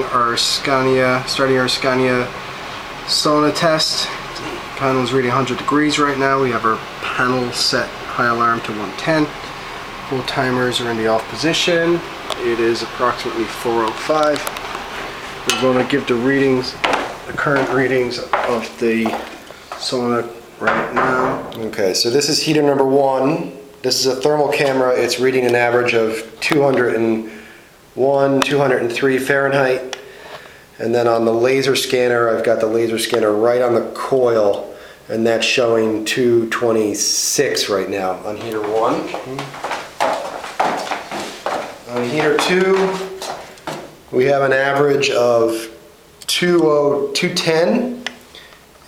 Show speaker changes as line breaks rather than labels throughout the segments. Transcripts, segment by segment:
starting our Scania Sauna test. The panel is reading 100 degrees right now. We have our panel set high alarm to 110. Both timers are in the off position. It is approximately 4:05. We're going to give the current readings of the sauna right now.
Okay, so this is heater number 1. This is a thermal camera. It's reading an average of 201, 203 Fahrenheit. And then on the laser scanner, I've got the laser scanner right on the coil, and that's showing 226 right now on heater 1. On heater 2, we have an average of 210,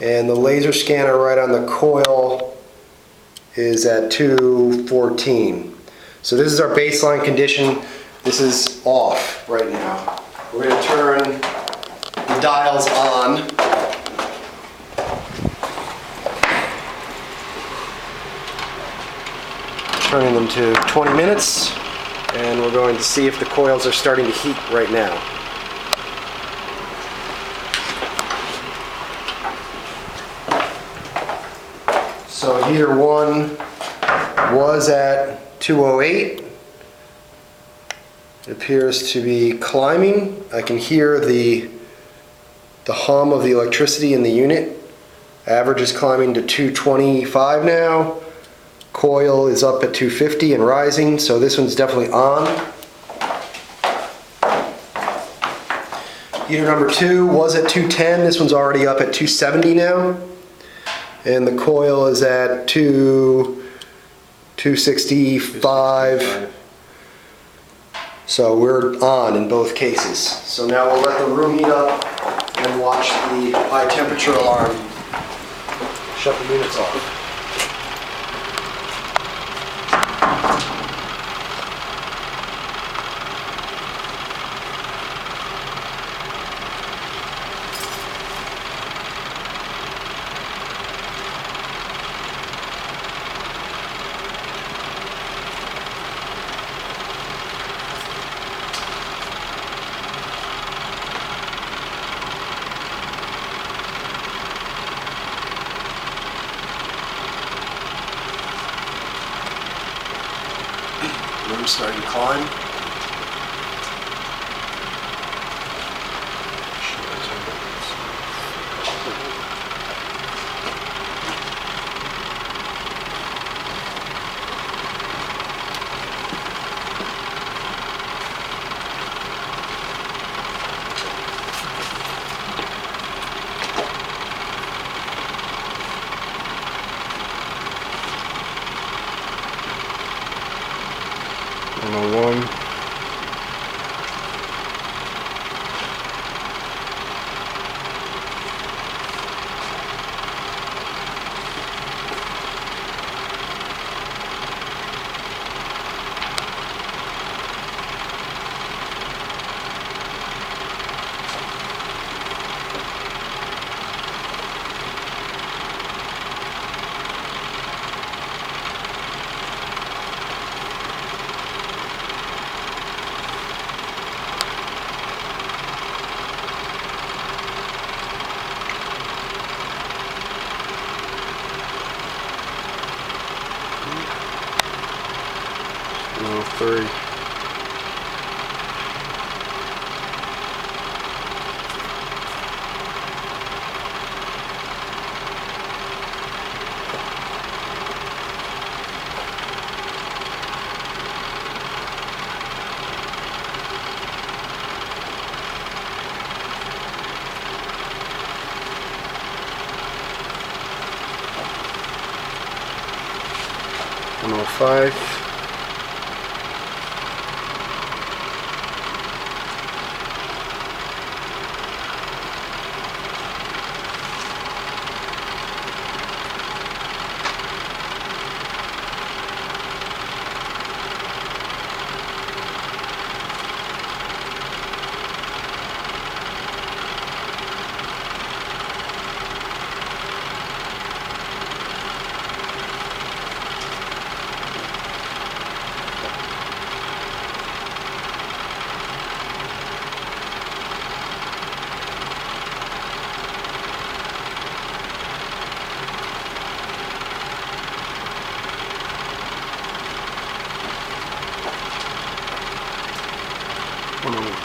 and the laser scanner right on the coil is at 214. So this is our baseline condition. This is off right now. We're going to turn the dials on. Turning them to 20 minutes, and we're going to see if the coils are starting to heat right now. So heater 1 was at 208. It appears to be climbing. I can hear the hum of the electricity in the unit. Average is climbing to 225 now. Coil is up at 250 and rising, so this one's definitely on. Heater number 2 was at 210. This one's already up at 270 now. And the coil is at 265. So we're on in both cases. So now we'll let the room heat up and watch the high temperature alarm. Shut the units off. Room starting to climb.
One. No, 3. No, 5.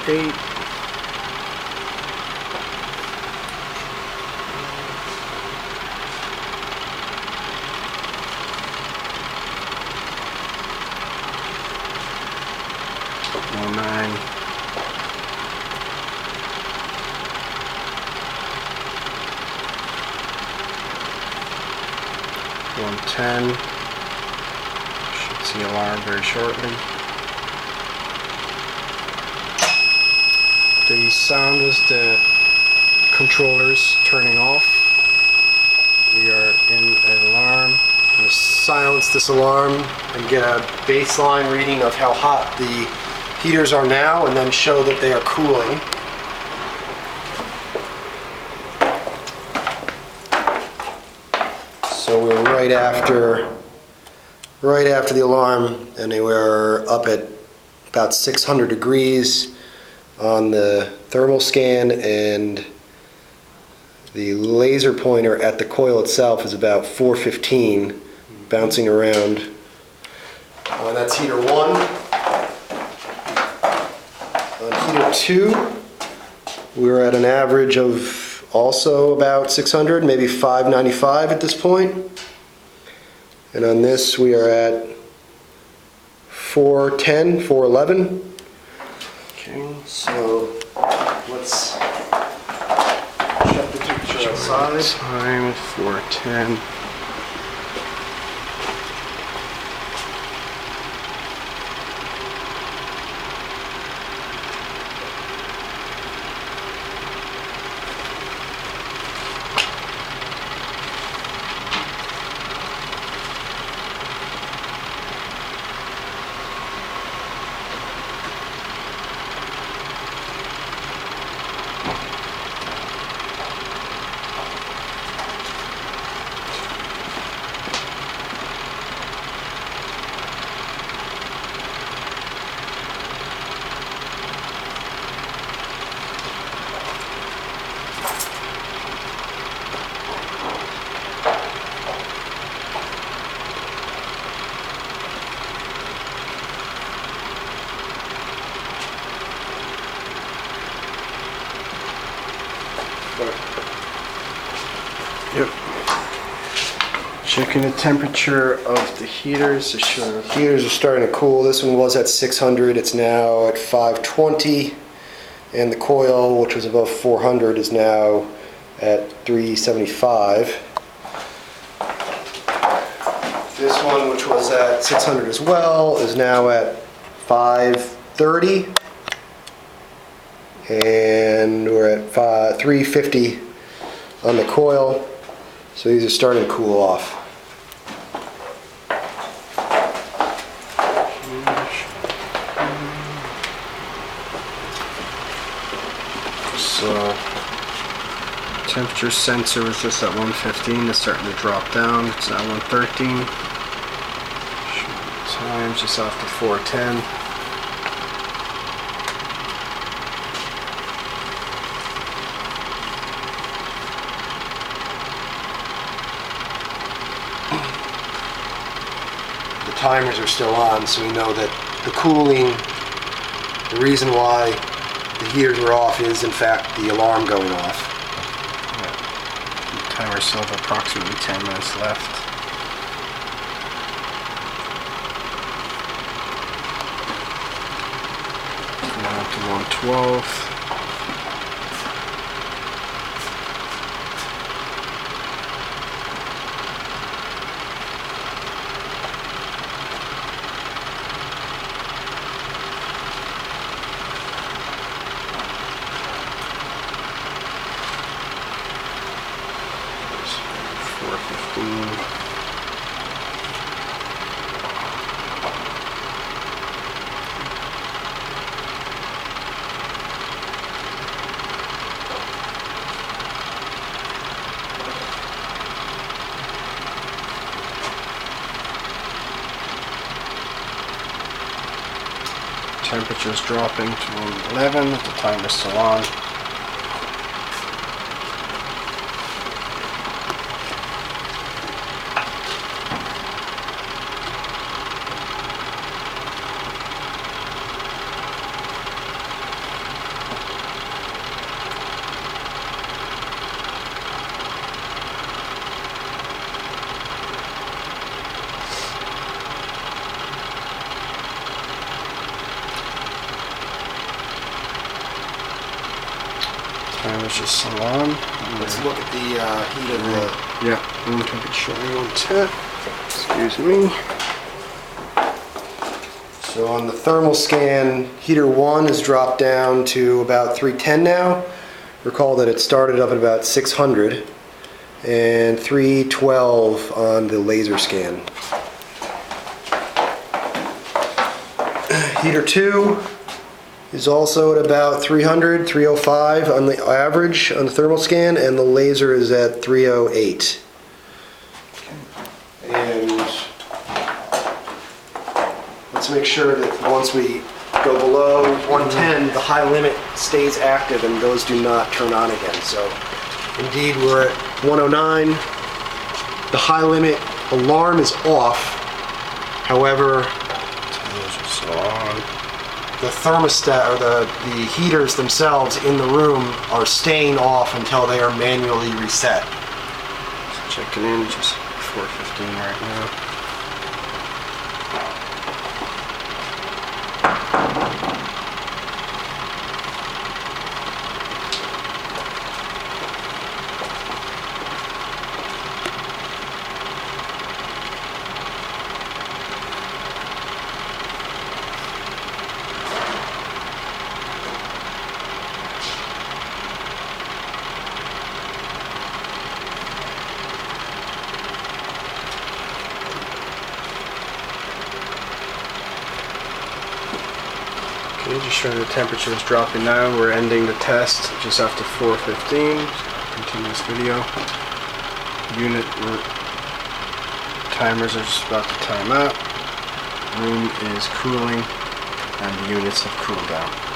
8. One 9. 110. Should see alarm very shortly. The sound was the controllers turning off. We are in an alarm.
I'm going to silence this alarm and get a baseline reading of how hot the heaters are now, and then show that they are cooling. So we're right after the alarm, and they were up at about 600 degrees on the thermal scan, and the laser pointer at the coil itself is about 415, bouncing around. That's heater 1. On heater 2, we were at an average of also about 600, maybe 595 at this point. And on this, we are at 410, 411.
Okay.
So let's check the temperature outside.
Time 4:10. Yep. Checking the temperature of the heaters to show.
Heaters are starting to cool. This one was at 600. It's now at 520. And the coil, which was above 400, is now at 375. This one, which was at 600 as well, is now at 530. And we're at 350 on the coil. So these are starting to cool off.
So temperature sensor was just at 115. It's starting to drop down. It's at 113. Time just after 4:10.
The timers are still on, so we know that the cooling, the reason why the heaters were off is in fact the alarm going off.
Yeah. The timer still have approximately 10 minutes left. Now to 112. Temperature's dropping to 11. The timer's still on. Timer's just so on.
Let's look at the heat of the...
Yeah, room temperature 110. Excuse me.
So on the thermal scan, heater 1 has dropped down to about 310 now. Recall that it started up at about 600, and 312 on the laser scan. Heater 2 is also at about 300, 305 on the average on the thermal scan, and the laser is at 308. And let's make sure that once we go below 110, the high limit stays active and those do not turn on again. So indeed we're at 109. The high limit alarm is off. However, the thermostat or the heaters themselves in the room are staying off until they are manually reset.
Just checking in, just 4:15 right now. Okay, just showing the temperature is dropping now. We're ending the test just after 4:15. Continue this video. Unit timers are just about to time out. Room is cooling and the units have cooled down.